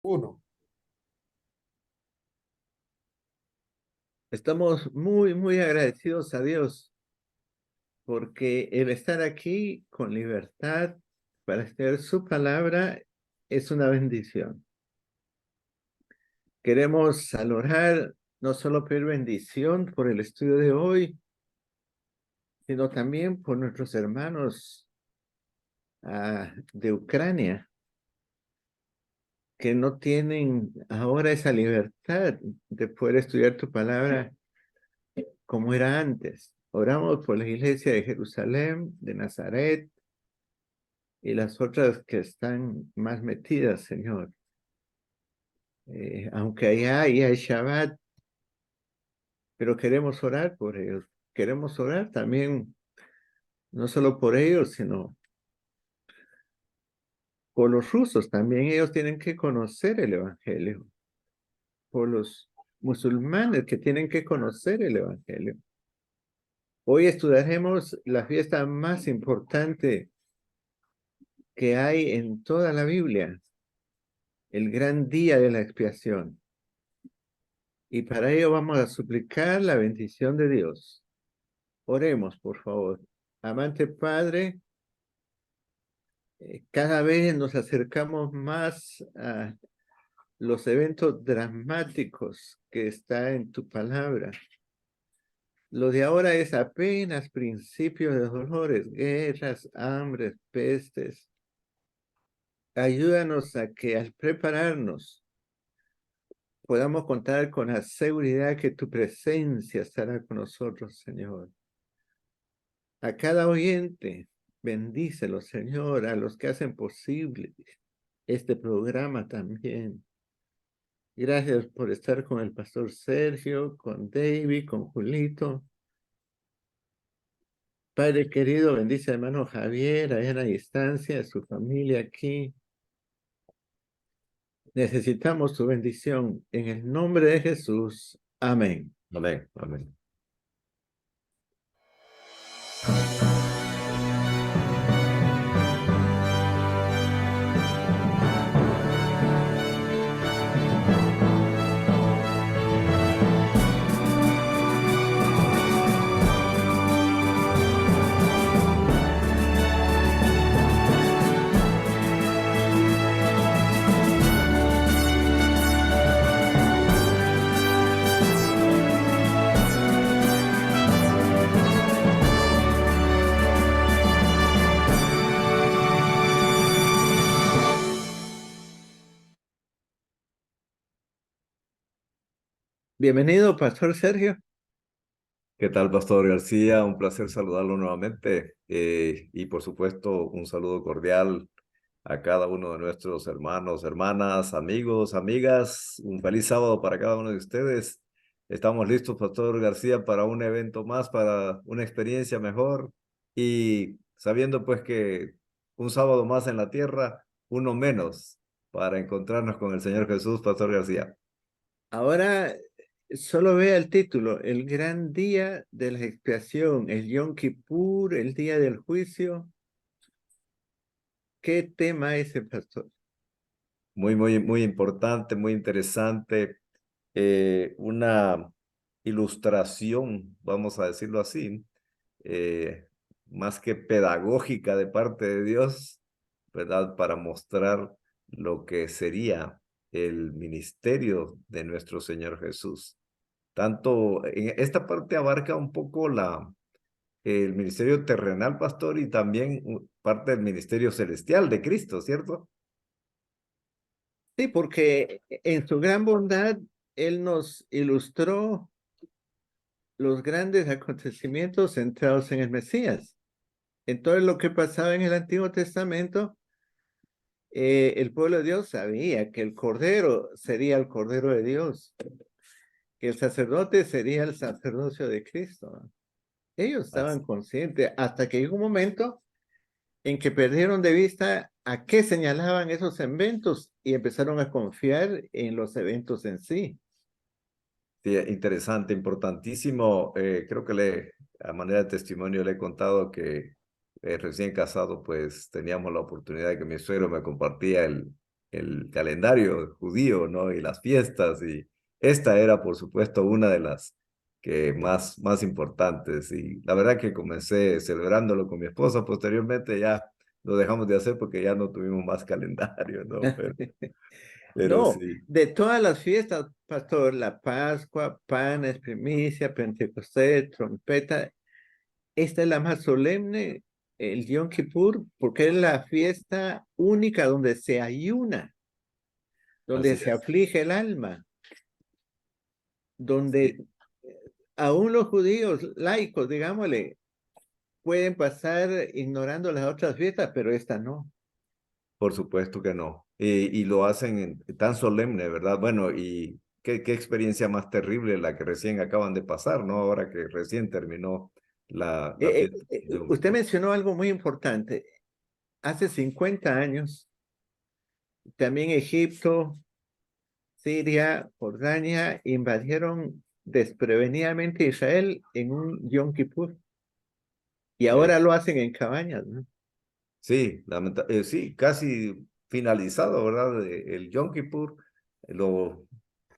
Uno. Estamos muy agradecidos a Dios porque el estar aquí con libertad para estudiar su palabra es una bendición. Queremos al orar no solo pedir bendición por el estudio de hoy, sino también por nuestros hermanos de Ucrania, que no tienen ahora esa libertad de poder estudiar tu palabra como era antes. Oramos por la iglesia de Jerusalén, de Nazaret, y las otras que están más metidas, Señor. Aunque allá hay Shabbat, pero queremos orar por ellos. Queremos orar también, no solo por ellos, sino por los rusos. También ellos tienen que conocer el Evangelio. Por los musulmanes que tienen que conocer el Evangelio. Hoy estudiaremos la fiesta más importante que hay en toda la Biblia, el gran día de la expiación. Y para ello vamos a suplicar la bendición de Dios. Oremos, por favor. Amante Padre, cada vez nos acercamos más a los eventos dramáticos que está en tu palabra. Lo de ahora es apenas principio de dolores, guerras, hambres, pestes. Ayúdanos a que al prepararnos podamos contar con la seguridad que tu presencia estará con nosotros, Señor. A cada oyente, bendícelo, Señor, a los que hacen posible este programa también. Gracias por estar con el pastor Sergio, con David, con Julito. Padre querido, bendice a hermano Javier, allá en la distancia, a su familia aquí. Necesitamos tu bendición. En el nombre de Jesús. Amén. Amén, amén. Bienvenido, pastor Sergio. ¿Qué tal, Pastor García? Un placer saludarlo nuevamente y por supuesto un saludo cordial a cada uno de nuestros hermanos, hermanas, amigos, amigas. Un feliz sábado para cada uno de ustedes. Estamos listos, Pastor García, para un evento más, para una experiencia mejor y sabiendo pues que un sábado más en la tierra, uno menos para encontrarnos con el Señor Jesús, Pastor García. Ahora solo vea el título, el gran día de la expiación, el Yom Kippur, el día del juicio. ¿Qué tema ese, pastor? Muy importante, muy interesante. Una ilustración, vamos a decirlo así, eh, más que pedagógica de parte de Dios, ¿verdad? Para mostrar lo que sería el ministerio de nuestro Señor Jesús. Tanto, en esta parte abarca un poco el ministerio terrenal, pastor, y también parte del ministerio celestial de Cristo, ¿cierto? Sí, porque en su gran bondad, Él nos ilustró los grandes acontecimientos centrados en el Mesías. Entonces, lo que pasaba en el Antiguo Testamento, el pueblo de Dios sabía que el Cordero sería el Cordero de Dios, que el sacerdote sería el sacerdocio de Cristo. Ellos estaban conscientes hasta que llegó un momento en que perdieron de vista a qué señalaban esos eventos y empezaron a confiar en los eventos en sí. Sí, interesante, importantísimo. Creo que a manera de testimonio le he contado que recién casado, pues teníamos la oportunidad de que mi suegro me compartía el calendario judío, ¿no? Y las fiestas, y esta era, por supuesto, una de las que más importantes. Y la verdad que comencé celebrándolo con mi esposa, posteriormente ya lo dejamos de hacer porque ya no tuvimos más calendario, ¿no? Pero No, sí, de todas las fiestas, pastor, la Pascua, panes, primicia, Pentecostés, trompeta, esta es la más solemne, el Yom Kippur, porque es la fiesta única donde se ayuna, donde así se es. aflige el alma, Sí, donde aún los judíos laicos, digámosle, pueden pasar ignorando las otras fiestas, pero esta no. por supuesto que no. Y lo hacen tan solemne, ¿verdad? Bueno, y qué experiencia más terrible la que recién acaban de pasar, ¿no? Ahora que recién terminó la fiesta de Yom Usted Kippur. mencionó algo muy importante. Hace 50 años, también Egipto, Siria, Jordania invadieron desprevenidamente Israel en un Yom Kippur y Eh, ahora lo hacen en cabañas, ¿no? Sí, sí, casi finalizado, ¿verdad? El Yom Kippur lo,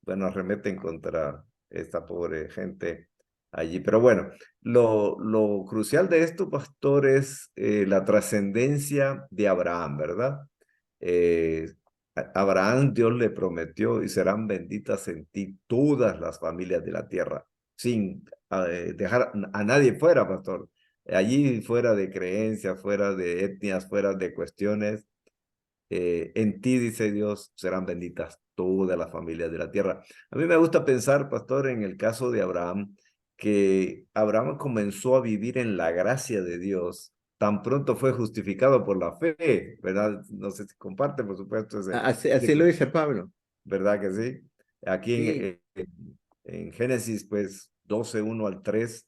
bueno, arremeten contra esta pobre gente allí. Pero bueno, lo crucial de esto, pastor, es la trascendencia de Abraham, ¿verdad? Eh, Abraham, Dios le prometió y serán benditas en ti todas las familias de la tierra, sin dejar a nadie fuera, pastor. Allí fuera de creencias, fuera de etnias, fuera de cuestiones, en ti, dice Dios, serán benditas todas las familias de la tierra. A mí me gusta pensar, pastor, en el caso de Abraham, que Abraham comenzó a vivir en la gracia de Dios, tan pronto fue justificado por la fe, ¿verdad? No sé si comparte, por supuesto, Así lo dice Pablo. ¿verdad que sí? Aquí Sí, en Génesis, pues, 12 1 al 3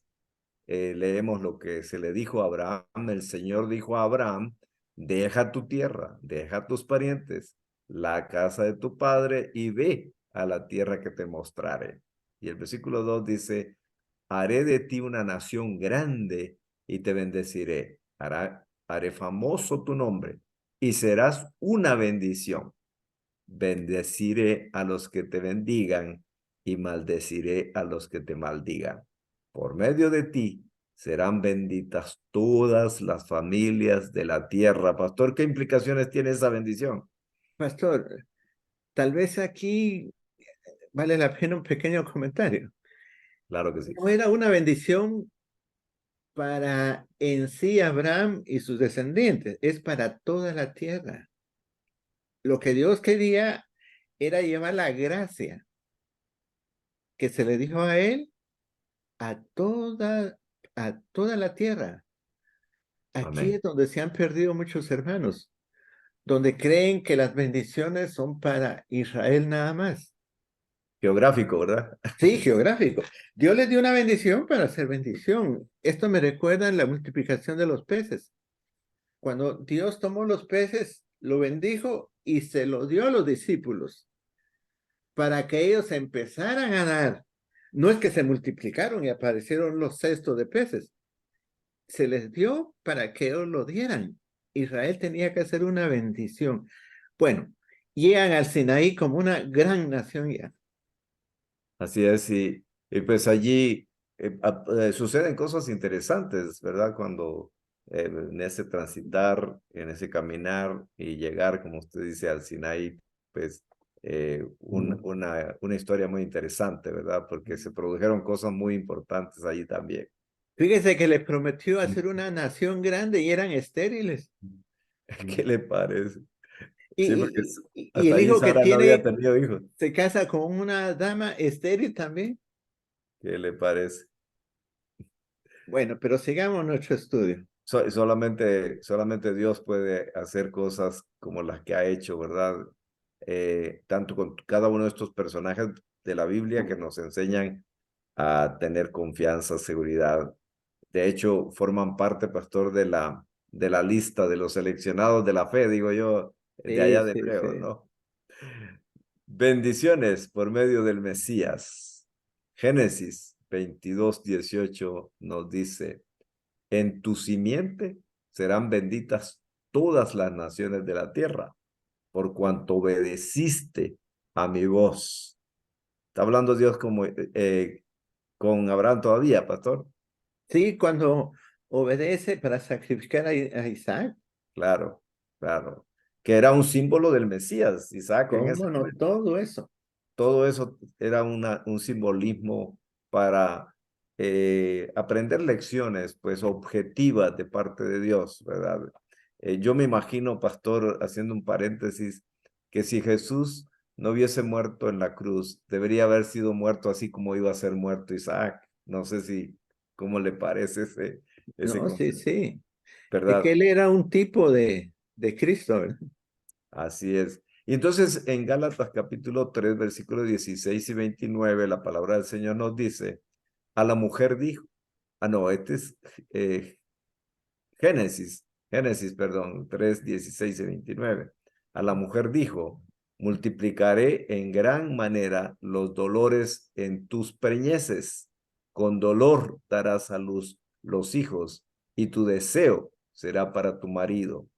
leemos lo que se le dijo a Abraham. El Señor dijo a Abraham, deja tu tierra, deja tus parientes, la casa de tu padre y ve a la tierra que te mostraré. Y el versículo 2 dice, haré de ti una nación grande y te bendeciré. Haré famoso tu nombre y serás una bendición. Bendeciré a los que te bendigan y maldeciré a los que te maldigan. Por medio de ti serán benditas todas las familias de la tierra. Pastor, ¿qué implicaciones tiene esa bendición? pastor, tal vez aquí vale la pena un pequeño comentario. Claro que sí. No era una bendición para en sí Abraham y sus descendientes, es para toda la tierra. Lo que Dios quería era llevar la gracia que se le dijo a él a toda la tierra. Aquí Amén. es donde se han perdido muchos hermanos, donde creen que las bendiciones son para Israel nada más. Geográfico, ¿verdad? Sí, geográfico. Dios les dio una bendición para hacer bendición. Esto me recuerda en la multiplicación de los peces. Cuando Dios tomó los peces, lo bendijo y se lo dio a los discípulos para que ellos empezaran a dar. No es que se multiplicaron y aparecieron los cestos de peces, se les dio para que ellos lo dieran. Israel tenía que hacer una bendición. Bueno, llegan al Sinaí como una gran nación ya. Así es, y pues allí suceden cosas interesantes, ¿verdad? Cuando en ese transitar, en ese caminar y llegar, como usted dice, al Sinaí, pues una historia muy interesante, ¿verdad? Porque se produjeron cosas muy importantes allí también. Fíjese que les prometió hacer una nación grande y eran estériles. ¿Qué le parece? Y, Sí, porque y hasta el allí hijo que Sara no había tiene tenido hijos. se casa con una dama estéril también. ¿Qué le parece? Bueno, pero sigamos nuestro estudio. Solamente Dios puede hacer cosas como las que ha hecho, ¿verdad? Tanto con cada uno de estos personajes de la Biblia que nos enseñan a tener confianza, seguridad. De hecho, forman parte, pastor, de la lista de los seleccionados de la fe, digo yo, de Sí, allá de sí, Hebreos, sí. ¿no? Bendiciones por medio del Mesías. Génesis 22:18 nos dice, en tu simiente serán benditas todas las naciones de la tierra. por cuanto obedeciste a mi voz. Está hablando Dios como con Abraham todavía, pastor. Sí, cuando obedece para sacrificar a Isaac, Claro, claro. Que era un símbolo del Mesías, Isaac, en ese cómo no, momento. todo eso. Todo eso era un simbolismo para aprender lecciones, pues, objetivas de parte de Dios, ¿verdad? Yo me imagino, pastor, haciendo un paréntesis, que si Jesús no hubiese muerto en la cruz, debería haber sido muerto así como iba a ser muerto Isaac. No sé si, ¿cómo le parece ese No, sí, concepto? sí. Es que ¿Verdad? él era un tipo de Cristo, ¿verdad? Así es. Y entonces en Gálatas capítulo 3, versículos 16 y 29, la palabra del Señor nos dice, a la mujer dijo, no, este es eh, Génesis, perdón, 3, 16 y 29. A la mujer dijo, multiplicaré en gran manera los dolores en tus preñeces, con dolor darás a luz los hijos, y tu deseo será para tu marido,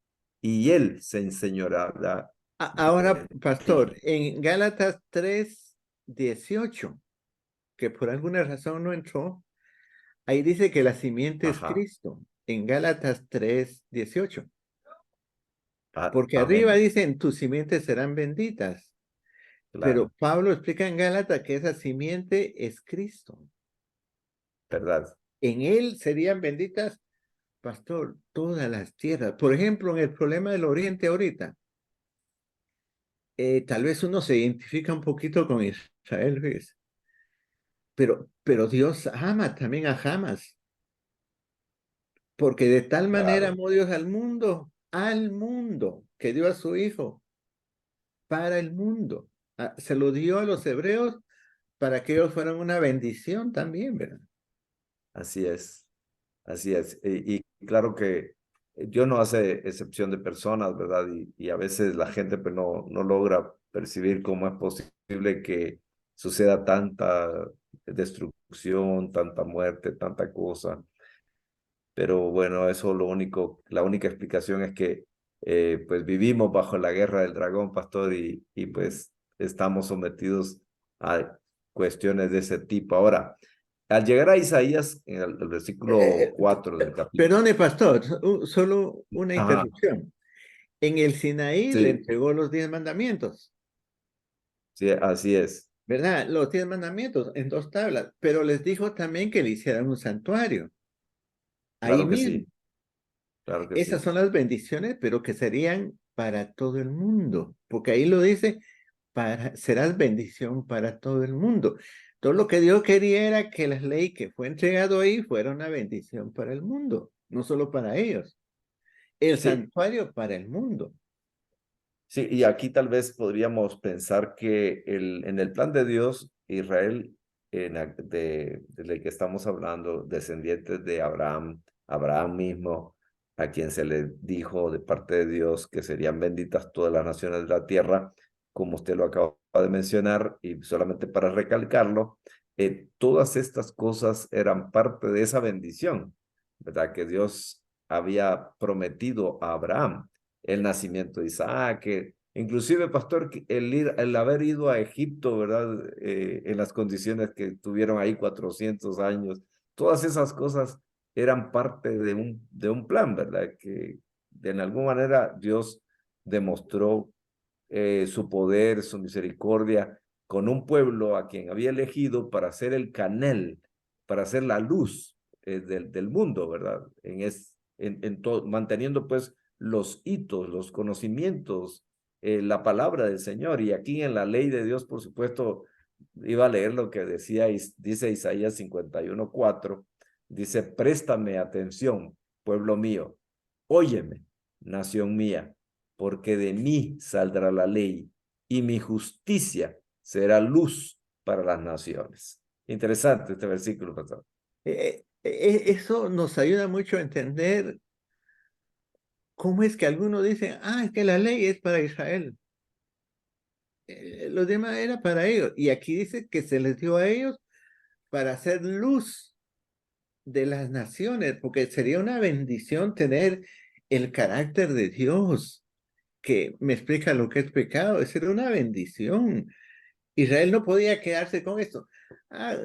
y él se enseñoreará Ahora, de pastor, ti. en Gálatas 3:18, que por alguna razón no entró, ahí dice que la simiente es Ajá, Cristo, en Gálatas 3:18, porque arriba amén, dice, en tus simientes serán benditas, pero claro, Pablo explica en Gálatas que esa simiente es Cristo. verdad, En él serían benditas, pastor, todas las tierras. Por ejemplo, en el problema del Oriente ahorita, tal vez uno se identifica un poquito con Israel, Luis, pero Dios ama también a Hamas, porque de tal manera claro, amó Dios al mundo, que dio a su Hijo para el mundo. Se lo dio a los hebreos para que ellos fueran una bendición también, ¿verdad? así es. Así es. Y claro que Dios no hace excepción de personas, ¿verdad? Y a veces la gente pues, no logra percibir cómo es posible que suceda tanta destrucción, tanta muerte, tanta cosa. Pero bueno, eso lo único, la única explicación es que pues vivimos bajo la guerra del dragón, pastor, y pues estamos sometidos a cuestiones de ese tipo. Ahora, al llegar a Isaías, en el versículo 4 del capítulo. Perdone, pastor, solo una Ajá, interrupción. En el Sinaí le sí, entregó los 10 mandamientos, sí, así es. ¿verdad? Los 10 mandamientos en 2 tablas, pero les dijo también que le hicieran un santuario, ahí Claro que mismo. sí, claro que Esas sí. son las bendiciones, pero que serían para todo el mundo, porque ahí lo dice, serás bendición para todo el mundo. Todo lo que Dios quería era que la ley que fue entregado ahí fuera una bendición para el mundo, no solo para ellos. El Sí, santuario para el mundo. sí, y aquí tal vez podríamos pensar que en el plan de Dios, Israel, del que estamos hablando, descendientes de Abraham, Abraham mismo, a quien se le dijo de parte de Dios que serían benditas todas las naciones de la tierra, como usted lo acaba de mencionar, y solamente para recalcarlo, todas estas cosas eran parte de esa bendición, ¿verdad? Que Dios había prometido a Abraham el nacimiento de Isaac, inclusive, pastor, el haber ido a Egipto, ¿verdad? En las condiciones que tuvieron ahí 400 años, todas esas cosas eran parte de un plan, ¿verdad? Que de alguna manera Dios demostró su poder, su misericordia con un pueblo a quien había elegido para ser el canal, para ser la luz del mundo, ¿verdad? Manteniendo pues los hitos, los conocimientos, la palabra del Señor. Y aquí en la ley de Dios, por supuesto, iba a leer lo que dice Isaías 51:4, dice, préstame atención, pueblo mío, óyeme, nación mía, porque de mí saldrá la ley y mi justicia será luz para las naciones. Interesante este versículo, pastor. Eso nos ayuda mucho a entender cómo es que algunos dicen, es que la ley es para Israel. Los demás era para ellos. Y aquí dice que se les dio a ellos para hacer luz de las naciones, porque sería una bendición tener el carácter de Dios, que me explica lo que es pecado. Esa era una bendición. Israel no podía quedarse con esto. Ah,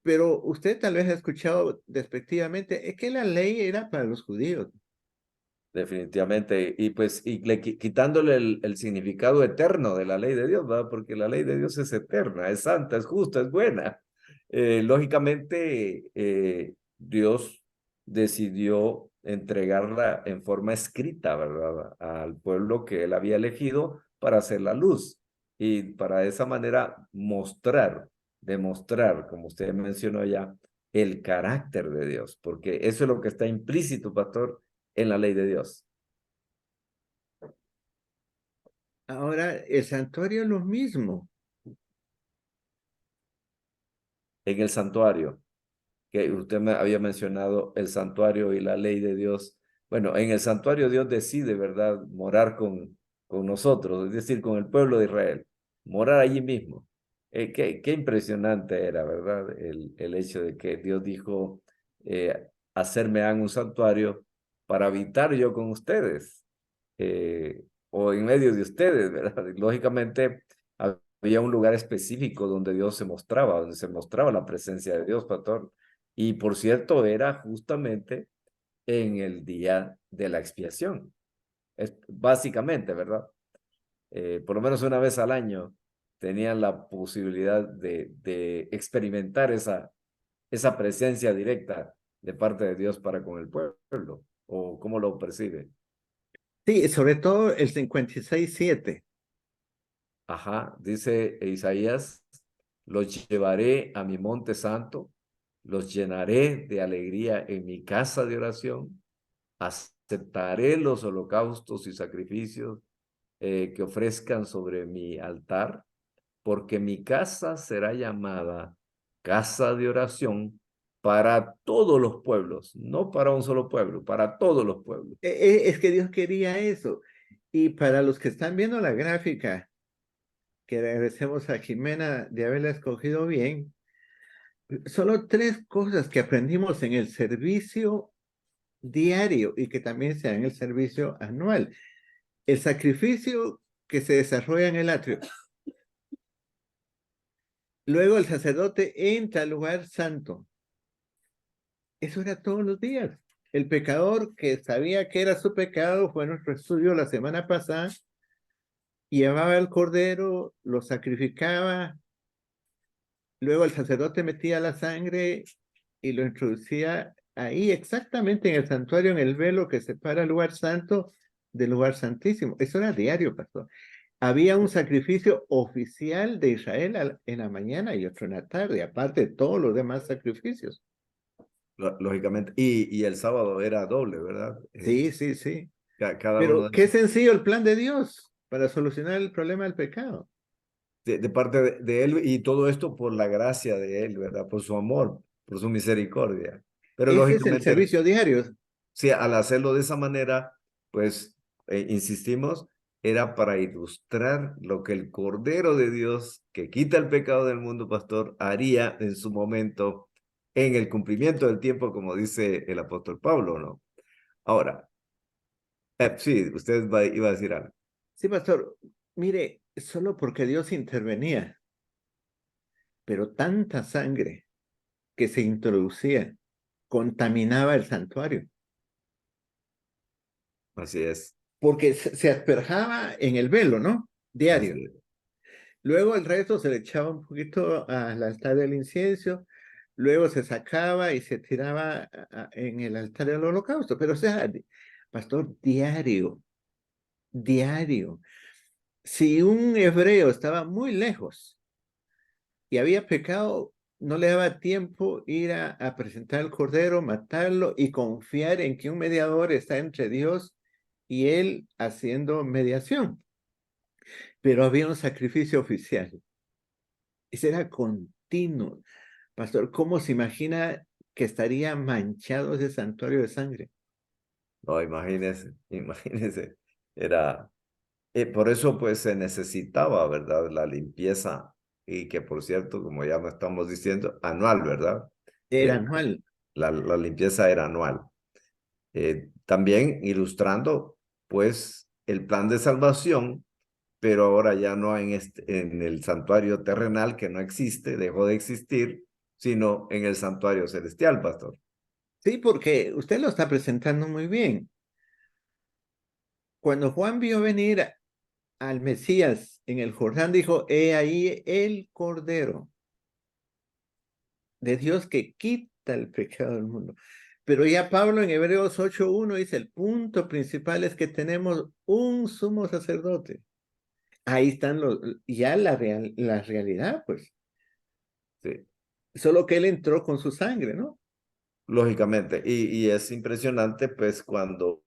pero usted tal vez ha escuchado despectivamente, es que la ley era para los judíos. Definitivamente, y pues quitándole el significado eterno de la ley de Dios, ¿verdad? Porque la ley de Dios es eterna, es santa, es justa, es buena. Lógicamente, Dios decidió entregarla en forma escrita, ¿verdad? Al pueblo que él había elegido para hacer la luz y para de esa manera demostrar, como usted mencionó ya, el carácter de Dios, porque eso es lo que está implícito, pastor, en la ley de Dios. Ahora, el santuario es lo mismo. En el santuario, que usted me había mencionado el santuario y la ley de Dios. Bueno, en el santuario Dios decide, ¿verdad?, morar con nosotros, es decir, con el pueblo de Israel, morar allí mismo. Qué impresionante era, ¿verdad? El hecho de que Dios dijo, hacerme han un santuario para habitar yo con ustedes. O en medio de ustedes, ¿verdad? Lógicamente había un lugar específico donde se mostraba la presencia de Dios, pastor. Y por cierto, era justamente en el día de la expiación. Es, básicamente, ¿verdad? Por lo menos una vez al año tenían la posibilidad de experimentar esa presencia directa de parte de Dios para con el pueblo. ¿O cómo lo percibe? Sí, sobre todo el 56:7. Ajá, dice Isaías, los llevaré a mi monte santo, los llenaré de alegría en mi casa de oración, aceptaré los holocaustos y sacrificios que ofrezcan sobre mi altar, porque mi casa será llamada casa de oración para todos los pueblos, no para un solo pueblo, para todos los pueblos. Es que Dios quería eso. Y para los que están viendo la gráfica, que agradecemos a Jimena de haberla escogido bien, solo tres cosas que aprendimos en el servicio diario y que también sea en el servicio anual. El sacrificio que se desarrolla en el atrio. Luego el sacerdote entra al lugar santo. Eso era todos los días. El pecador que sabía que era su pecado, fue nuestro estudio la semana pasada, llevaba el cordero, lo sacrificaba, luego el sacerdote metía la sangre y lo introducía ahí exactamente en el santuario, en el velo que separa el lugar santo del lugar santísimo. Eso era diario, pastor. Había un sacrificio oficial de Israel en la mañana y otro en la tarde, aparte de todos los demás sacrificios. Lógicamente, y el sábado era doble, ¿verdad? Sí, sí, sí. Cada uno Pero de qué esos. sencillo el plan de Dios para solucionar el problema del pecado. De parte de Él y todo esto por la gracia de Él, ¿verdad? Por su amor, por su misericordia. Pero Ese es el lógicamente, servicio diario. sí, al hacerlo de esa manera, pues, insistimos, era para ilustrar lo que el Cordero de Dios, que quita el pecado del mundo, pastor, haría en su momento, en el cumplimiento del tiempo, como dice el apóstol Pablo, ¿no? Ahora, sí, usted iba a decir algo. Sí, pastor, mire, solo porque Dios intervenía, pero tanta sangre que se introducía contaminaba el santuario, Así es, porque se asperjaba en el velo, ¿no? así Diario. es. Luego el resto se le echaba un poquito al altar del incienso, luego se sacaba y se tiraba en el altar del holocausto. Pero o sea, pastor, diario, diario. Si un hebreo estaba muy lejos y había pecado, no le daba tiempo ir a presentar el cordero, matarlo y confiar en que un mediador está entre Dios y él haciendo mediación. Pero había un sacrificio oficial. Ese era continuo. Pastor, ¿cómo se imagina que estaría manchado ese santuario de sangre? No, imagínese, imagínese. Era, por eso pues se necesitaba, ¿verdad? La limpieza y que por cierto, como ya me estamos diciendo, anual, ¿verdad? Era Eh, anual. la limpieza era anual. También ilustrando pues el plan de salvación, pero ahora ya no en el santuario terrenal que no existe, dejó de existir, sino en el santuario celestial, pastor. Sí, porque usted lo está presentando muy bien. Cuando Juan vio venir al Mesías en el Jordán, dijo, he ahí el Cordero de Dios que quita el pecado del mundo. Pero ya Pablo en Hebreos 8:1 dice, el punto principal es que tenemos un sumo sacerdote. Ahí están ya la realidad, pues. Sí. Solo que él entró con su sangre, ¿no? Lógicamente, y es impresionante pues cuando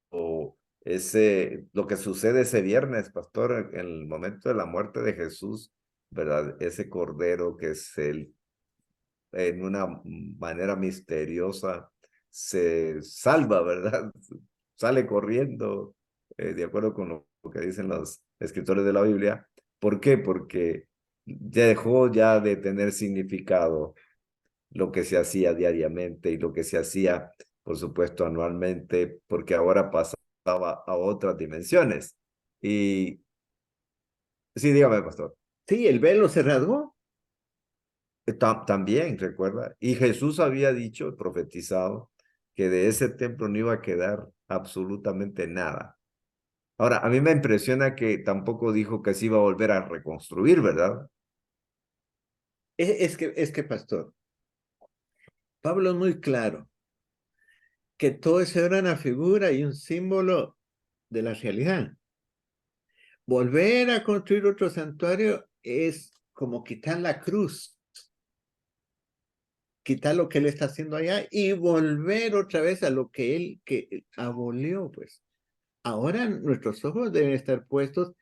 lo que sucede ese viernes, pastor, en el momento de la muerte de Jesús, ¿verdad? Ese cordero que es él, en una manera misteriosa, se salva, ¿verdad? Sale corriendo, de acuerdo con lo que dicen los escritores de la Biblia. ¿Por qué? Porque ya dejó ya de tener significado lo que se hacía diariamente y lo que se hacía, por supuesto, anualmente, porque ahora pasaba a otras dimensiones. Y sí, dígame, pastor. Sí, el velo se rasgó. También, recuerda, y Jesús había dicho, profetizado, que de ese templo no iba a quedar absolutamente nada. Ahora, a mí me impresiona que tampoco dijo que se iba a volver a reconstruir, ¿verdad? Es que, pastor, Pablo es muy claro que todo eso era una figura y un símbolo de la realidad. Volver a construir otro santuario es como quitar la cruz, quitar lo que él está haciendo allá y volver otra vez a lo que él que abolió, pues. Ahora nuestros ojos deben estar puestos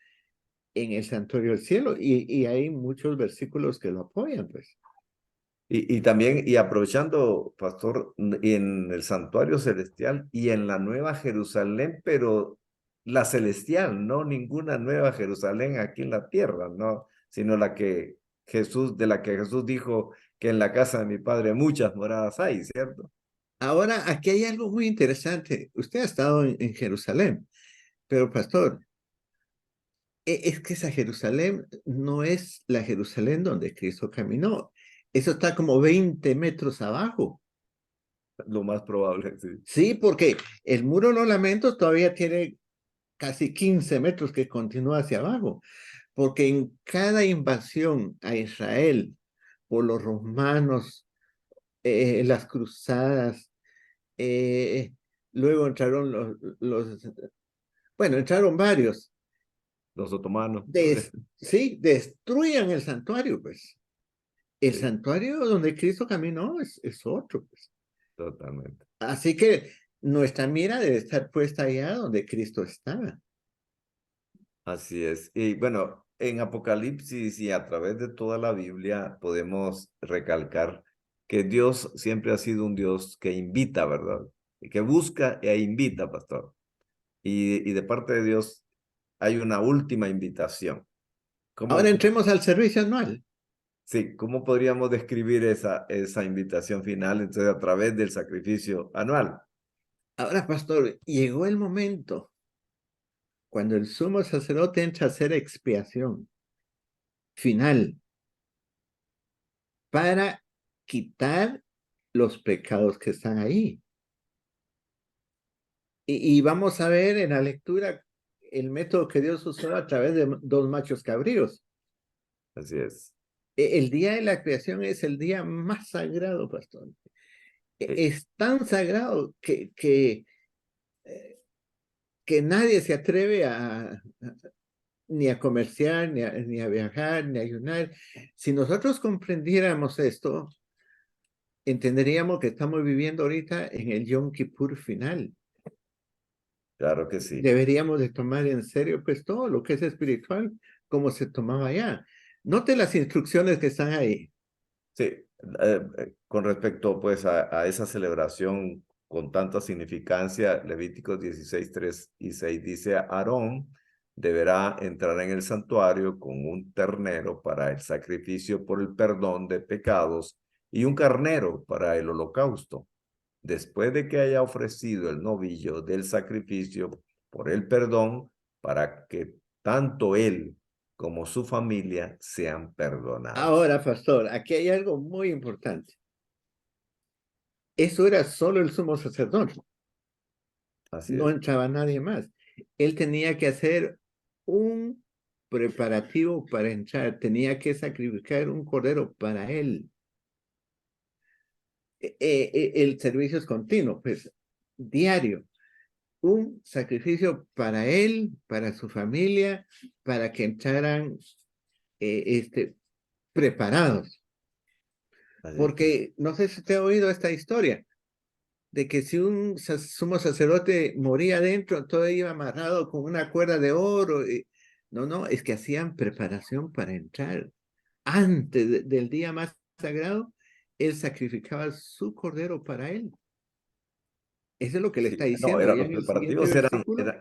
en el santuario del cielo y hay muchos versículos que lo apoyan, pues. Y también, y aprovechando, pastor, en el santuario celestial y en la nueva Jerusalén, pero la celestial, no ninguna nueva Jerusalén aquí en la tierra, no, sino de la que Jesús dijo que en la casa de mi padre muchas moradas hay, ¿cierto? Ahora, aquí hay algo muy interesante. Usted ha estado en Jerusalén, pero pastor, es que esa Jerusalén no es la Jerusalén donde Cristo caminó. Eso está como 20 metros abajo. Lo más probable, sí. Sí, porque el muro de los lamentos todavía tiene casi 15 metros que continúa hacia abajo. Porque en cada invasión a Israel por los romanos, las cruzadas, eh, luego entraron bueno, entraron varios. Los otomanos, Sí, destruyan el santuario, pues. El sí, santuario donde Cristo caminó es otro, pues. totalmente. Así que nuestra mira debe estar puesta allá donde Cristo estaba. Así es. Y bueno, en Apocalipsis y a través de toda la Biblia podemos recalcar que Dios siempre ha sido un Dios que invita, ¿verdad? Y que busca e invita, pastor. Y de parte de Dios hay una última invitación. Ahora ¿Cómo, cómo, entremos al servicio anual. sí, cómo podríamos describir esa invitación final entonces a través del sacrificio anual? Ahora, pastor, llegó el momento cuando el sumo sacerdote entra a hacer expiación final para quitar los pecados que están ahí. Y vamos a ver en la lectura el método que Dios usó a través de dos machos cabríos. Así es. El día de la creación es el día más sagrado, pastor. Eh, Es tan sagrado que nadie se atreve ni a comerciar, ni a viajar, ni a ayunar. Si nosotros comprendiéramos esto, entenderíamos que estamos viviendo ahorita en el Yom Kippur final. claro que sí. Deberíamos de tomar en serio pues todo lo que es espiritual como se tomaba allá. Note las instrucciones que están ahí. Sí, con respecto pues a esa celebración con tanta significancia, Levíticos 16, 3 y 6 dice, Aarón deberá entrar en el santuario con un ternero para el sacrificio por el perdón de pecados y un carnero para el holocausto. Después de que haya ofrecido el novillo del sacrificio por el perdón, para que tanto él como su familia sean perdonados. Ahora, pastor, aquí hay algo muy importante. Eso era solo el sumo sacerdote, Así no es, entraba nadie más. Él tenía que hacer un preparativo para entrar, tenía que sacrificar un cordero para él. El servicio es continuo, pues diario. Un sacrificio para él, para su familia, para que entraran preparados. así es. Porque no sé si usted ha oído esta historia, de que si un sumo sacerdote moría adentro, todo iba amarrado con una cuerda de oro. No, no, es que hacían preparación para entrar. Antes del día más sagrado, él sacrificaba su cordero para él. Eso es lo que le Sí, está no, diciendo eran, allá los en el siguiente preparativos versículo.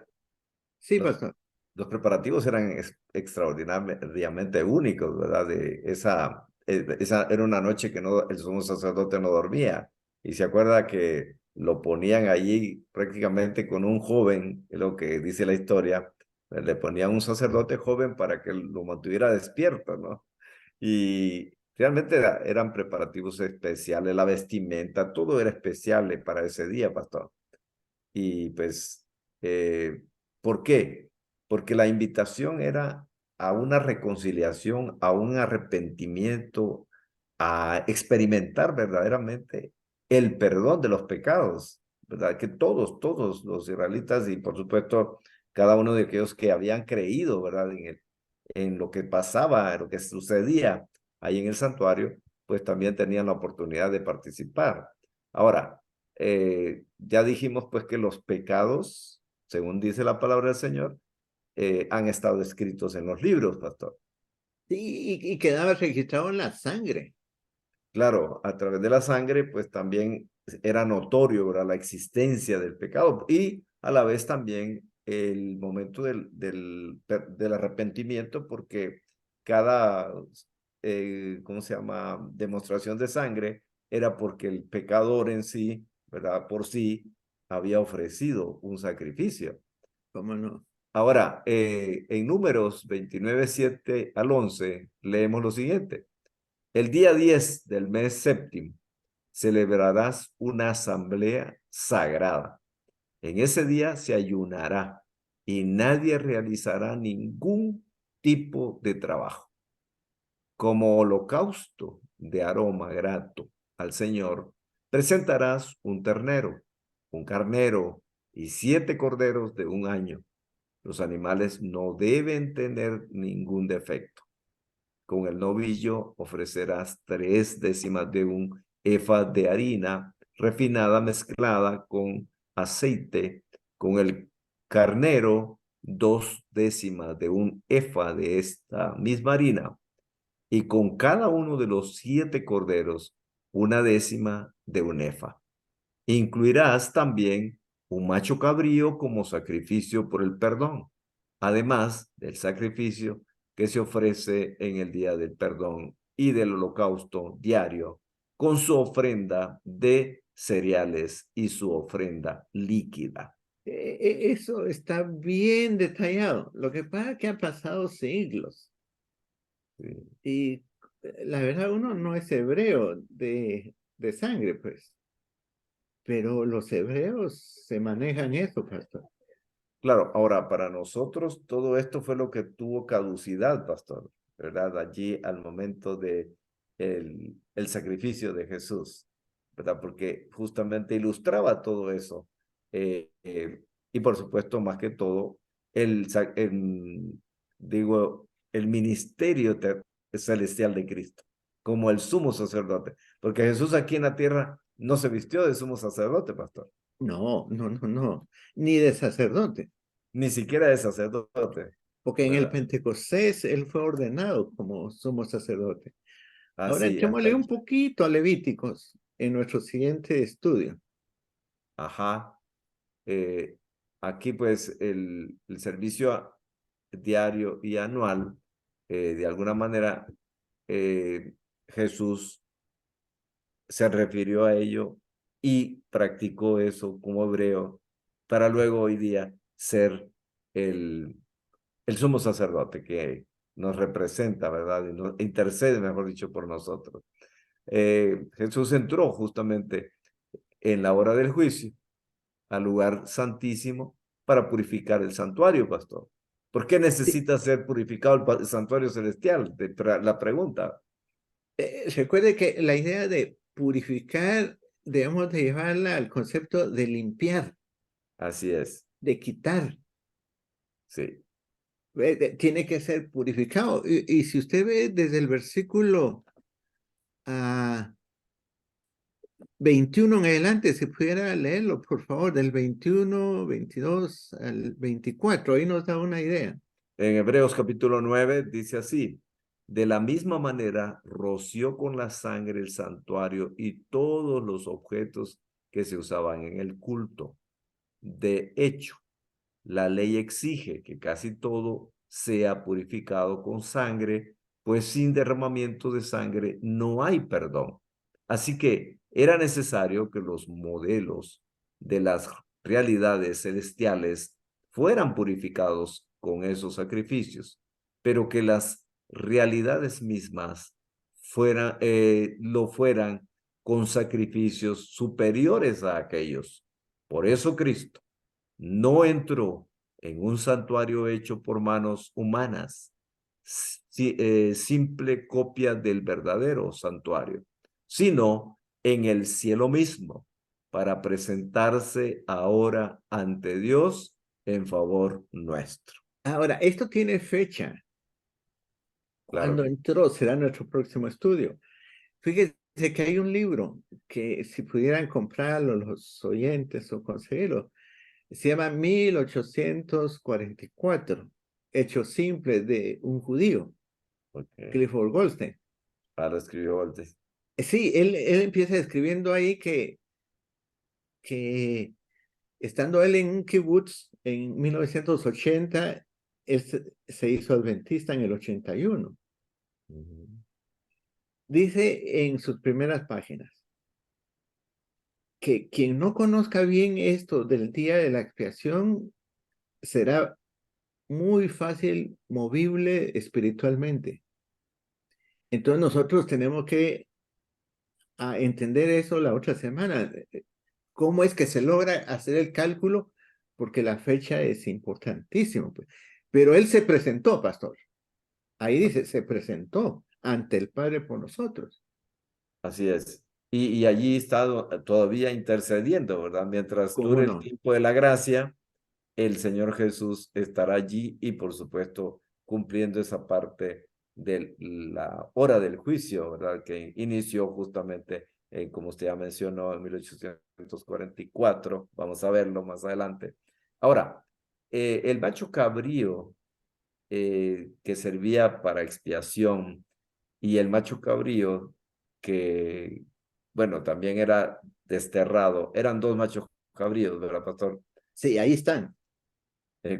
Sí, los, pastor. los preparativos eran extraordinariamente únicos, ¿verdad? Esa era una noche que no, el sumo sacerdote no dormía. Y se acuerda que lo ponían allí prácticamente con un joven, es lo que dice la historia, le ponían un sacerdote joven para que lo mantuviera despierto, ¿no? Y realmente eran preparativos especiales, la vestimenta, todo era especial para ese día, pastor. Y pues, ¿por qué? Porque la invitación era a una reconciliación, a un arrepentimiento, a experimentar verdaderamente el perdón de los pecados, ¿verdad? Que todos los israelitas y por supuesto cada uno de aquellos que habían creído, ¿verdad? En lo que pasaba, en lo que sucedía ahí en el santuario, pues también tenían la oportunidad de participar. Ahora, ya dijimos pues que los pecados, según dice la palabra del Señor, han estado escritos en los libros, pastor. Y quedaba registrado en la sangre. Claro, a través de la sangre, pues también era notorio, ¿verdad? La existencia del pecado y a la vez también el momento del arrepentimiento, porque cada, ¿cómo se llama? Demostración de sangre era porque el pecador en sí, ¿verdad? Por sí había ofrecido un sacrificio. ¿Cómo no? Ahora, en Números 29, 7 al 11, leemos lo siguiente. El día 10 del mes séptimo celebrarás una asamblea sagrada. En ese día se ayunará y nadie realizará ningún tipo de trabajo. Como holocausto de aroma grato al Señor, presentarás un ternero, un carnero y 7 corderos de un año. Los animales no deben tener ningún defecto. Con el novillo ofrecerás 3/10 de un efa de harina refinada mezclada con aceite. Con el carnero, 2/10 de un efa de esta misma harina. Y con cada uno de los 7 corderos, 1/10 de un efa. Incluirás también un macho cabrío como sacrificio por el perdón, además del sacrificio que se ofrece en el día del perdón y del holocausto diario, con su ofrenda de cereales y su ofrenda líquida. Eso está bien detallado. Lo que pasa es que han pasado siglos Sí. y la verdad uno no es hebreo de sangre, pues, pero los hebreos se manejan eso, pastor. Claro, ahora para nosotros todo esto fue lo que tuvo caducidad, pastor, ¿verdad? Allí al momento de el sacrificio de Jesús, ¿verdad? Porque justamente ilustraba todo eso. Eh, eh, y por supuesto, más que todo, digo, el ministerio celestial de Cristo, como el sumo sacerdote. Porque Jesús aquí en la tierra no se vistió de sumo sacerdote, pastor. No, no, no, no, ni de sacerdote, Ni siquiera de sacerdote, porque en el ¿verdad? Pentecostés él fue ordenado como sumo sacerdote. Ahora Así, hasta entrémosle el, un poquito a Levíticos en nuestro siguiente estudio. ajá. eh, Aquí pues el servicio diario y anual, de alguna manera, Jesús se refirió a ello y practicó eso como hebreo para luego hoy día ser el sumo sacerdote que nos representa, ¿verdad? Y nos intercede, mejor dicho, por nosotros. Jesús entró justamente en la hora del juicio al lugar santísimo para purificar el santuario, pastor. ¿Por qué Sí, necesita ser purificado el santuario celestial? La pregunta. recuerde que la idea de purificar debemos de llevarla al concepto de limpiar, Así es, de quitar. sí. Tiene que ser purificado. Y si usted ve desde el versículo 21 en adelante, si pudiera leerlo, por favor, del 21, 22 al 24, ahí nos da una idea. En Hebreos capítulo 9 dice así, de la misma manera roció con la sangre el santuario y todos los objetos que se usaban en el culto. De hecho, la ley exige que casi todo sea purificado con sangre, pues sin derramamiento de sangre no hay perdón. Así que era necesario que los modelos de las realidades celestiales fueran purificados con esos sacrificios, pero que las realidades mismas lo fueran con sacrificios superiores a aquellos. Por eso Cristo no entró en un santuario hecho por manos humanas, simple copia del verdadero santuario, sino en el cielo mismo, para presentarse ahora ante Dios en favor nuestro. Ahora, esto tiene fecha. Claro Cuando que entró será nuestro próximo estudio. Fíjese que hay un libro que si pudieran comprarlo los oyentes o conseguirlo, se llama 1844, Hechos simples de un judío, okay. Clifford Goldstein. Ahora escribió Walter. Sí, él empieza escribiendo ahí que estando él en un kibutz en 1980, él se hizo adventista en el 81. Uh -huh. Dice en sus primeras páginas que quien no conozca bien esto del día de la expiación será muy fácil movible espiritualmente. Entonces nosotros tenemos que entender eso la otra semana. ¿Cómo es que se logra hacer el cálculo? Porque la fecha es importantísima, pues. Pero él se presentó, pastor. Ahí dice, se presentó ante el Padre por nosotros. Así es. Y allí está todavía intercediendo, ¿verdad? Mientras ¿Cómo dure el no? tiempo de la gracia, el Señor Jesús estará allí y por supuesto cumpliendo esa parte de la hora del juicio, ¿verdad? Que inició justamente, como usted ya mencionó, en 1844. Vamos a verlo más adelante. Ahora, el macho cabrío que servía para expiación y el macho cabrío que, bueno, también era desterrado, eran dos machos cabríos, ¿verdad, pastor? Sí, ahí están.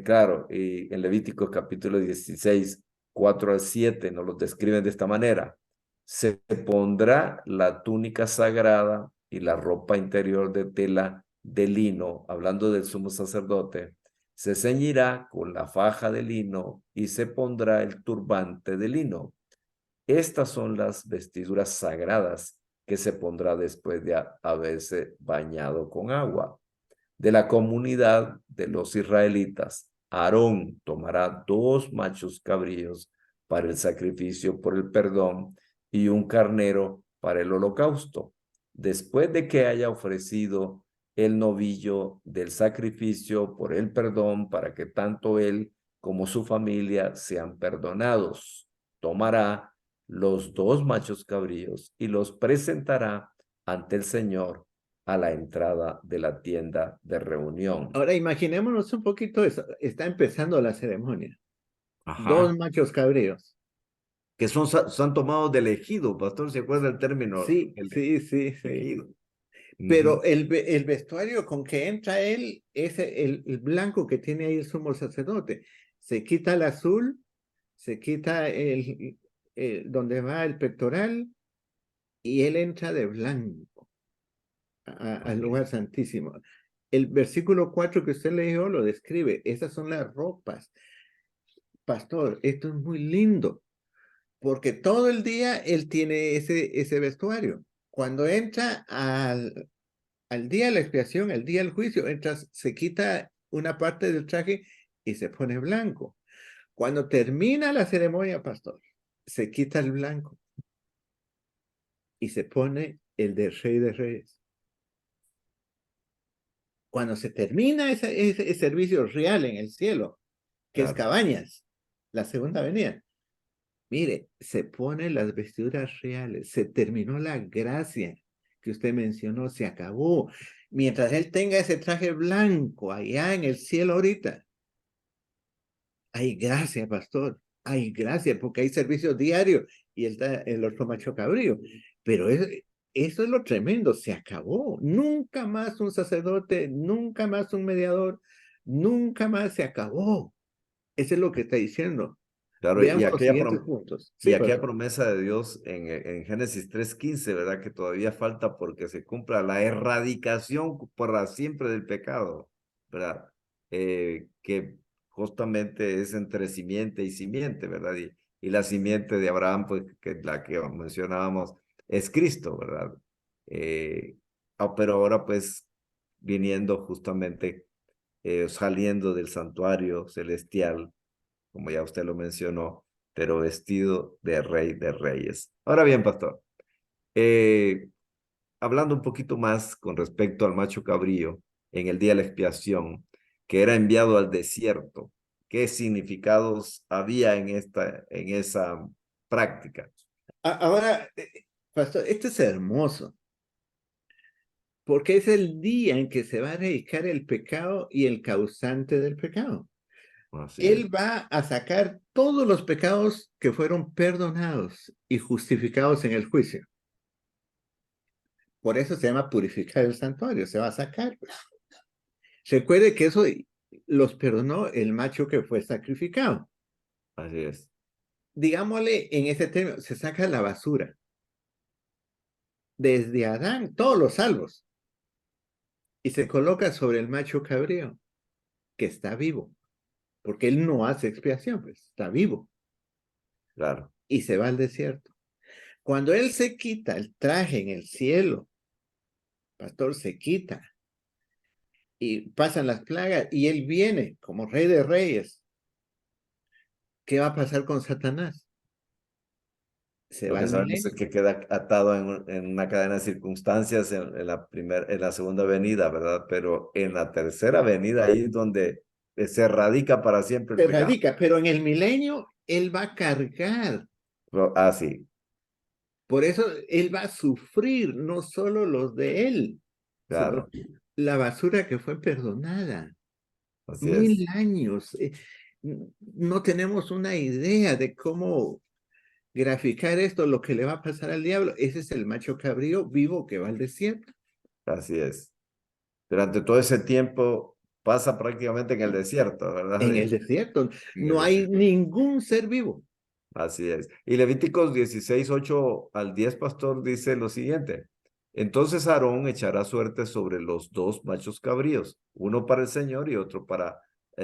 Claro, y en Levítico capítulo 16, 4 al 7 nos lo describen de esta manera. Se pondrá la túnica sagrada y la ropa interior de tela de lino, hablando del sumo sacerdote, se ceñirá con la faja de lino y se pondrá el turbante de lino. Estas son las vestiduras sagradas que se pondrá después de haberse bañado con agua de la comunidad de los israelitas. Aarón tomará dos machos cabríos para el sacrificio por el perdón y un carnero para el holocausto. Después de que haya ofrecido el novillo del sacrificio por el perdón para que tanto él como su familia sean perdonados, tomará los dos machos cabríos y los presentará ante el Señor a la entrada de la tienda de reunión. Ahora imaginémonos un poquito eso. Está empezando la ceremonia. Dos Ajá. machos cabríos. Que son tomados del ejido, pastor, ¿se acuerda el término? Sí, El sí, sí, sí. ejido. Pero Ujú, el vestuario con que entra él es el blanco que tiene ahí el sumo sacerdote. Se quita el azul, se quita donde va el pectoral y él entra de blanco al ok. lugar santísimo. El versículo 4 que usted leyó lo describe. Esas son las ropas. pastor, esto es muy lindo, porque todo el día él tiene ese vestuario. Cuando entra al día de la expiación, al día del juicio, se quita una parte del traje y se pone blanco. Cuando termina la ceremonia, pastor, se quita el blanco y se pone el de Rey de Reyes. Cuando se termina ese servicio real en el cielo, que es Claro, Cabañas, la segunda venida, mire, se pone las vestiduras reales, se terminó la gracia que usted mencionó, se acabó. Mientras él tenga ese traje blanco allá en el cielo ahorita, hay gracia, pastor, hay gracia, porque hay servicio diario y está el otro macho cabrío. Pero eso es lo tremendo, se acabó. Nunca más un sacerdote, nunca más un mediador, nunca más se acabó. Eso es lo que está diciendo. claro, Veamos los siguientes puntos. y Sí, aquella pastor. promesa de Dios en Génesis 3:15, ¿verdad? Que todavía falta porque se cumpla la erradicación para siempre del pecado, ¿verdad? Que justamente es entre simiente y simiente, ¿verdad? Y la simiente de Abraham, pues, que la que mencionábamos, es Cristo, ¿verdad? Eh, pero ahora, pues, viniendo justamente, saliendo del santuario celestial, como ya usted lo mencionó, pero vestido de rey de reyes. Ahora bien, pastor, eh, hablando un poquito más con respecto al macho cabrío en el día de la expiación, que era enviado al desierto, ¿qué significados había en esa práctica? Ahora, pastor, esto es hermoso, porque es el día en que se va a erradicar el pecado y el causante del pecado. Así es, Él va a sacar todos los pecados que fueron perdonados y justificados en el juicio. Por eso se llama purificar el santuario, se va a sacar. Recuerde que eso los perdonó el macho que fue sacrificado. así es, Digámosle en ese término, se saca la basura. Desde Adán, todos los salvos, y se coloca sobre el macho cabrío, que está vivo, porque él no hace expiación, pues está vivo, claro, y se va al desierto. Cuando él se quita el traje en el cielo, pastor, se quita y pasan las plagas y él viene como rey de reyes. ¿Qué va a pasar con Satanás? Se lo va que al sabemos es milenio. que queda atado en una cadena de circunstancias en la segunda venida, ¿verdad? Pero en la tercera venida, ahí es donde se radica para siempre el Se pecado. radica, pero en el milenio él va a cargar. Ah, sí, Por eso él va a sufrir no solo los de él, sino claro, la basura que fue perdonada. así es, 1000 años. No tenemos una idea de cómo graficar esto, lo que le va a pasar al diablo. Ese es el macho cabrío vivo que va al desierto. así es. Durante todo ese tiempo pasa prácticamente en el desierto, ¿verdad? En el desierto En el no hay desierto. ningún ser vivo. Así es. Y Levíticos 16:8 al 10, pastor, dice lo siguiente. Entonces Aarón echará suerte sobre los dos machos cabríos, uno para el Señor y otro para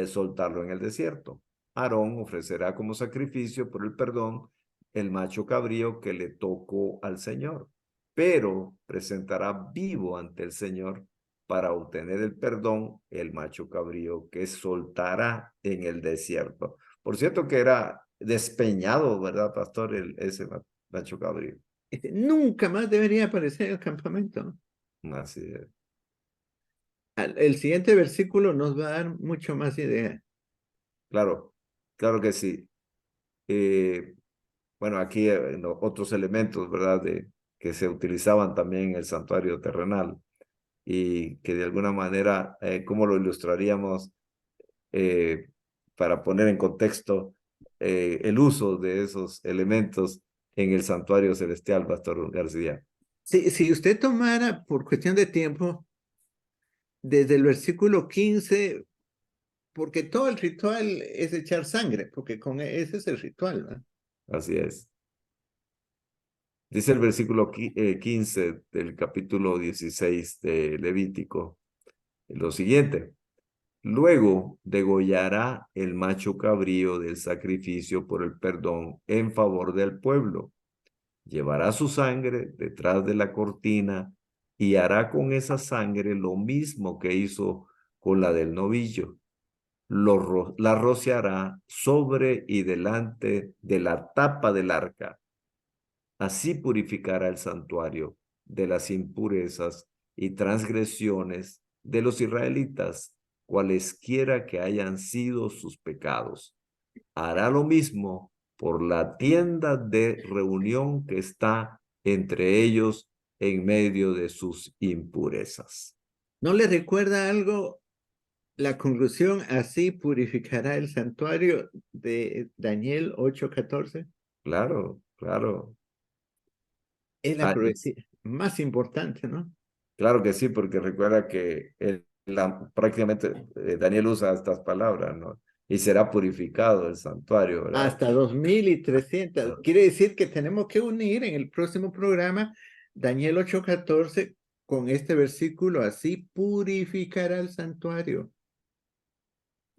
soltarlo en el desierto. Aarón ofrecerá como sacrificio por el perdón el macho cabrío que le tocó al Señor, pero presentará vivo ante el Señor para obtener el perdón el macho cabrío que soltará en el desierto. Por cierto que era despeñado, ¿verdad, pastor? Ese macho cabrío. Nunca más debería aparecer en el campamento. Así es. El siguiente versículo nos va a dar mucho más idea. Claro, claro que sí. Bueno, aquí otros elementos, ¿verdad? Que se utilizaban también en el santuario terrenal y que de alguna manera, ¿cómo lo ilustraríamos eh, para poner en contexto el uso de esos elementos en el santuario celestial, Pastor García? Si usted tomara por cuestión de tiempo, desde el versículo 15, porque todo el ritual es echar sangre, porque ese es el ritual, ¿no? Así es. Dice el versículo 15 del capítulo 16 de Levítico lo siguiente. Luego degollará el macho cabrío del sacrificio por el perdón en favor del pueblo. Llevará su sangre detrás de la cortina y hará con esa sangre lo mismo que hizo con la del novillo. La rociará sobre y delante de la tapa del arca. Así purificará el santuario de las impurezas y transgresiones de los israelitas, cualesquiera que hayan sido sus pecados. Hará lo mismo por la tienda de reunión que está entre ellos en medio de sus impurezas. ¿No le recuerda algo la conclusión? Así purificará el santuario de Daniel 8:14. Claro, claro. Es la Ah, profecía más importante, ¿no? claro que sí, porque recuerda que prácticamente Daniel usa estas palabras, ¿no? Y será purificado el santuario, ¿verdad? Hasta 2300. Quiere decir que tenemos que unir en el próximo programa Daniel 8:14 con este versículo, así purificará el santuario.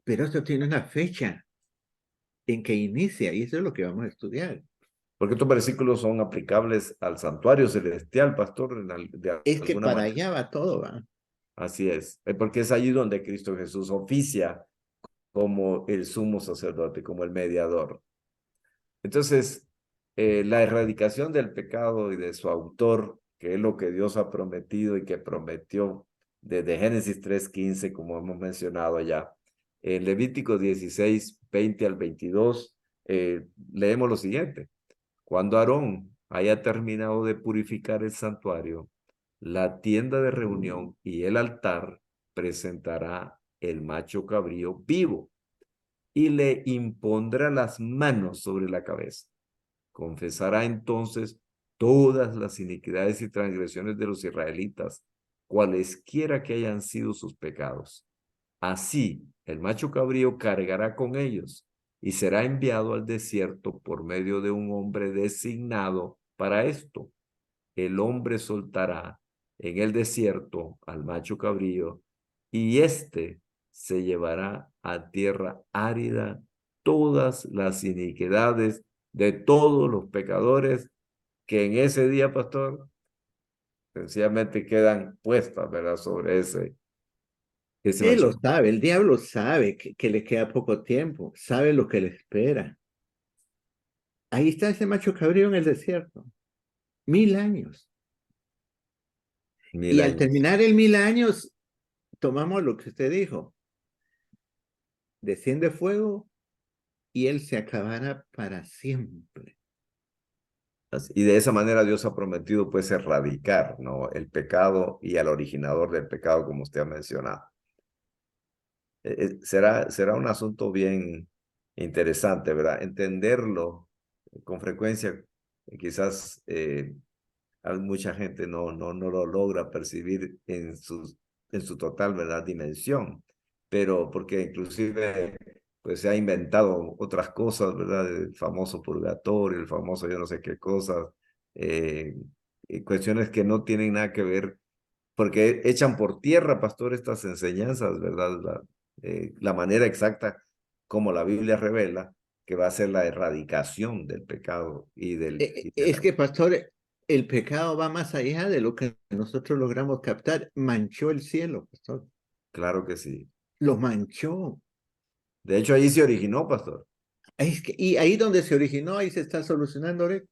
Pero esto tiene una fecha en que inicia y eso es lo que vamos a estudiar. Porque estos versículos son aplicables al santuario celestial, pastor, de Es que alguna para manera. allá va todo, ¿va? Así es, porque es allí donde Cristo Jesús oficia como el sumo sacerdote, como el mediador. Entonces, la erradicación del pecado y de su autor, que es lo que Dios ha prometido y que prometió desde Génesis 3:15, como hemos mencionado ya. En Levítico 16:20 al 22, leemos lo siguiente. Cuando Aarón haya terminado de purificar el santuario, la tienda de reunión y el altar, presentará el macho cabrío vivo y le impondrá las manos sobre la cabeza. Confesará entonces todas las iniquidades y transgresiones de los israelitas, cualesquiera que hayan sido sus pecados. Así, el macho cabrío cargará con ellos y será enviado al desierto por medio de un hombre designado para esto. El hombre soltará en el desierto al macho cabrío y éste se llevará a tierra árida todas las iniquidades de todos los pecadores que en ese día, pastor, sencillamente quedan puestas, ¿verdad? Sobre ese Él macho. lo sabe, el diablo sabe que le queda poco tiempo, sabe lo que le espera. Ahí está ese macho cabrío en el desierto, 1000 años. Mil Y al años. terminar el 1000 años, tomamos lo que usted dijo, desciende fuego y él se acabará para siempre. Y de esa manera Dios ha prometido pues erradicar, ¿no? El pecado y al originador del pecado, como usted ha mencionado. Será un asunto bien interesante, ¿verdad? Entenderlo con frecuencia, quizás mucha gente no lo logra percibir en su total, ¿verdad? Dimensión, pero porque inclusive pues se ha inventado otras cosas, ¿verdad? El famoso purgatorio, el famoso yo no sé qué cosas, eh, cuestiones que no tienen nada que ver porque echan por tierra, pastor, estas enseñanzas, ¿verdad? La manera exacta como la Biblia revela que va a ser la erradicación del pecado Es que, pastor, el pecado va más allá de lo que nosotros logramos captar. Manchó el cielo, pastor. Claro que sí. Lo manchó. De hecho, allí se originó, pastor. Y ahí donde se originó, ahí se está solucionando ahorita,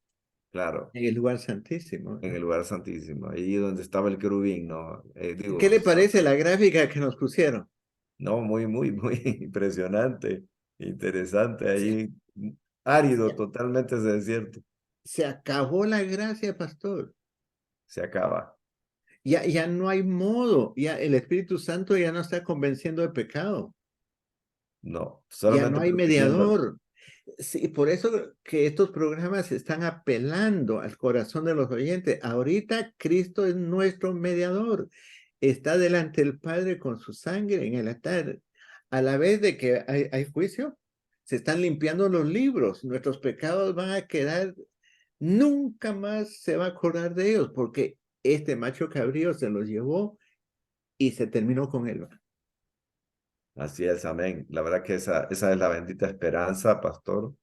Claro, en el lugar santísimo, en ¿verdad? el lugar santísimo, allí donde estaba el querubín, ¿no? ¿Qué Digo, le parece la gráfica que nos pusieron? no, muy impresionante, interesante, Se, ahí árido, se, totalmente desierto, se acabó la gracia, pastor. se acaba. Ya no hay modo, ya el Espíritu Santo ya no está convenciendo de pecado, No, ya no solamente hay permitiendo. mediador. Sí, por eso que estos programas están apelando al corazón de los oyentes. Ahorita Cristo es nuestro mediador. Está delante del Padre con su sangre en el altar. A la vez de que hay juicio, se están limpiando los libros. Nuestros pecados van a quedar, nunca más se va a acordar de ellos, porque este macho cabrío se los llevó y se terminó con él. Así es, amén. La verdad que esa es la bendita esperanza, pastor,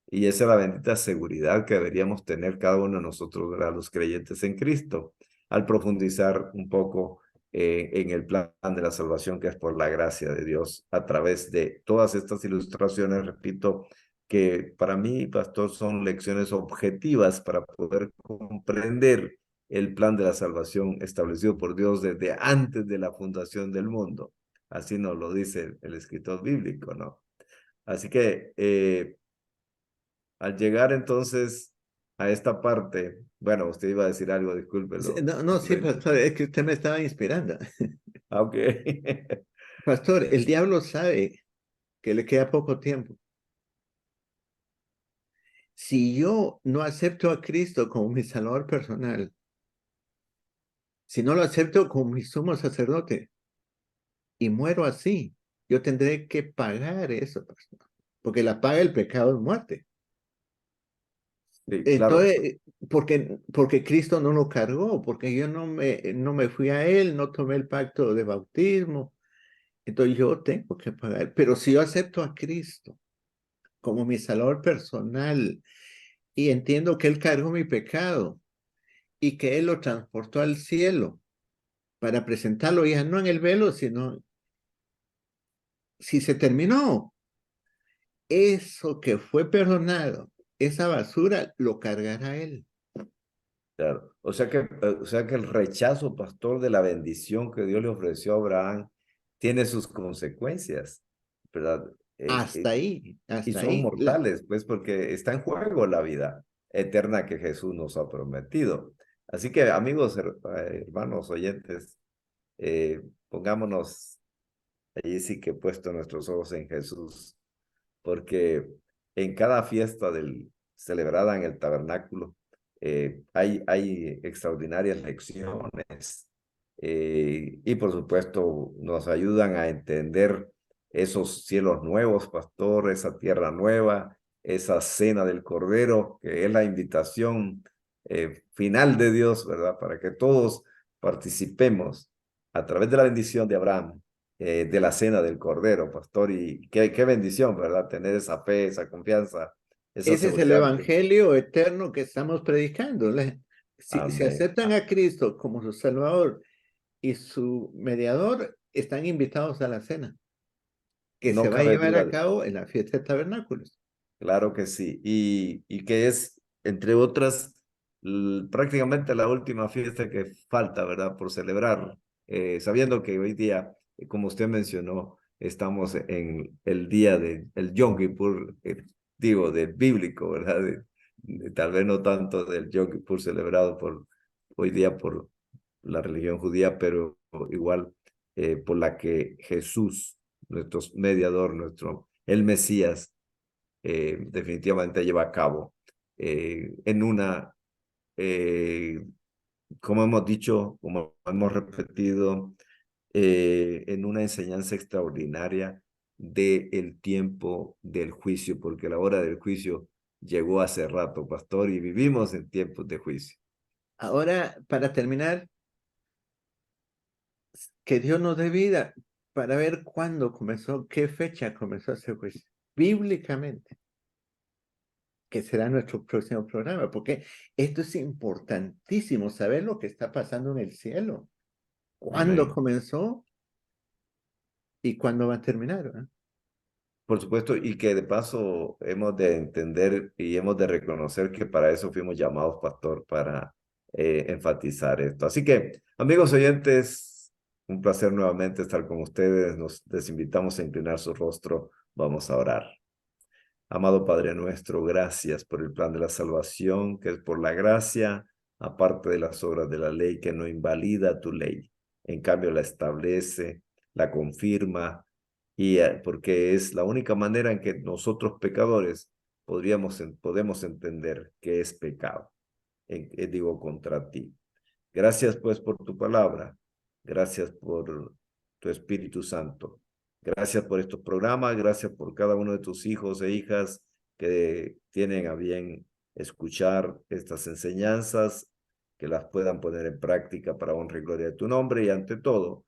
y esa es la bendita seguridad que deberíamos tener cada uno de nosotros, ¿verdad? Los creyentes en Cristo, al profundizar un poco en el plan de la salvación que es por la gracia de Dios a través de todas estas ilustraciones, repito, que para mí, pastor, son lecciones objetivas para poder comprender el plan de la salvación establecido por Dios desde antes de la fundación del mundo. Así nos lo dice el escritor bíblico, ¿no? Así que al llegar entonces a esta parte, bueno, usted iba a decir algo, discúlpelo. No, no, sí, pastor, es que usted me estaba inspirando. Ah, ok. Pastor, el diablo sabe que le queda poco tiempo. Si yo no acepto a Cristo como mi Salvador personal, si no lo acepto como mi sumo sacerdote y muero así, yo tendré que pagar eso, pastor, porque la paga del pecado es muerte. Sí, claro, Entonces, porque Cristo no lo cargó, porque yo no me fui a Él, no tomé el pacto de bautismo, entonces yo tengo que pagar. Pero si yo acepto a Cristo como mi Salvador personal y entiendo que Él cargó mi pecado y que Él lo transportó al cielo para presentarlo ya no en el velo, sino si se terminó, eso que fue perdonado, esa basura lo cargará Él. claro. O sea que el rechazo, pastor, de la bendición que Dios le ofreció a Abraham tiene sus consecuencias, ¿verdad? Eh, eh, y Hasta son ahí. mortales, pues, porque está en juego la vida eterna que Jesús nos ha prometido. Así que, amigos, hermanos oyentes, pongámonos allí sí que he puesto nuestros ojos en Jesús, porque en cada fiesta celebrada en el tabernáculo hay extraordinarias lecciones y por supuesto nos ayudan a entender esos cielos nuevos, pastor, esa tierra nueva, esa cena del Cordero, que es la invitación final de Dios, ¿verdad? Para que todos participemos a través de la bendición de Abraham de la cena del Cordero, pastor, y qué bendición, ¿verdad? Tener esa fe, esa confianza, esa Ese es el seguridad. evangelio eterno que estamos predicando. Si Amén. aceptan a Cristo como su Salvador y su mediador, están invitados a la cena que se No va a cabe llevar duda, a cabo en la fiesta de tabernáculos. claro que sí, y que es, entre otras, prácticamente la última fiesta que falta, ¿verdad? Por celebrar, sabiendo que hoy día, como usted mencionó, estamos en el día del Yom Kippur, digo, del bíblico, ¿verdad? Tal vez no tanto del Yom Kippur celebrado hoy día por la religión judía, pero igual por la que Jesús, nuestro mediador, el Mesías, definitivamente lleva a cabo en una, eh, como hemos dicho, como hemos repetido, en una enseñanza extraordinaria del tiempo del juicio, porque la hora del juicio llegó hace rato, pastor, y vivimos en tiempos de juicio. Ahora, para terminar, que Dios nos dé vida para ver cuándo comenzó, qué fecha comenzó ese juicio, bíblicamente, que será nuestro próximo programa, porque esto es importantísimo, saber lo que está pasando en el cielo, cuándo Amén. comenzó y cuándo va a terminar, ¿verdad? Por supuesto, y que de paso hemos de entender y hemos de reconocer que para eso fuimos llamados, pastor, para enfatizar esto. Así que, amigos oyentes, un placer nuevamente estar con ustedes. Nos les invitamos a inclinar su rostro. Vamos a orar. Amado Padre nuestro, gracias por el plan de la salvación, que es por la gracia, aparte de las obras de la ley, que no invalida tu ley. En cambio, la establece, la confirma, y porque es la única manera en que nosotros pecadores podemos entender qué es pecado, digo, contra ti. Gracias pues por tu palabra, gracias por tu Espíritu Santo, gracias por estos programas, gracias por cada uno de tus hijos e hijas que tienen a bien escuchar estas enseñanzas, que las puedan poner en práctica para honra y gloria de tu nombre y ante todo,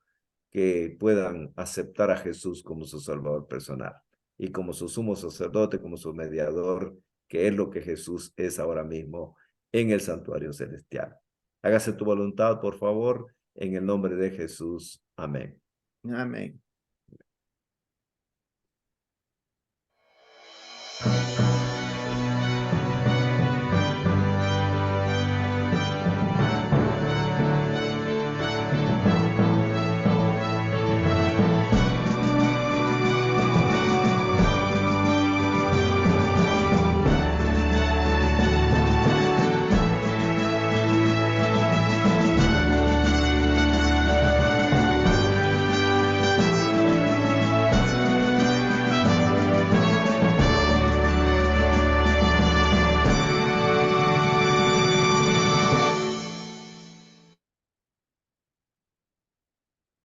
que puedan aceptar a Jesús como su Salvador personal y como su sumo sacerdote, como su mediador, que es lo que Jesús es ahora mismo en el santuario celestial. Hágase tu voluntad, por favor, en el nombre de Jesús. Amén. Amén.